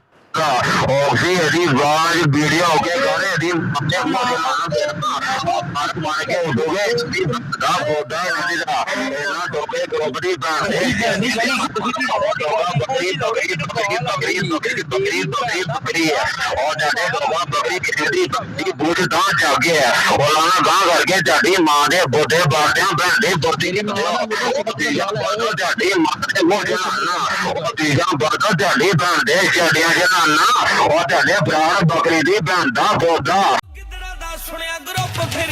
oxy यदि बाज video के गाने यदि अपने मुंह के मार मार के उठोगे दा बोदा नहीं दा ना टोके प्रॉपर्टी बैंड बकरी है और जाके टोका बकरी की बूझ दांत जागे है और लाना गां करके जाडी मां दे बोधे बाड़ियां बैंड दे बोती नहीं पता जाडी मां दे मुंह के ना और तीजा बरका जाडी बैंड दे जाडियां जनाना और जाडे प्राण बकरी दी बैंड दा बोदा गिद्धड़ा दा सुनिया ग्रुप फिर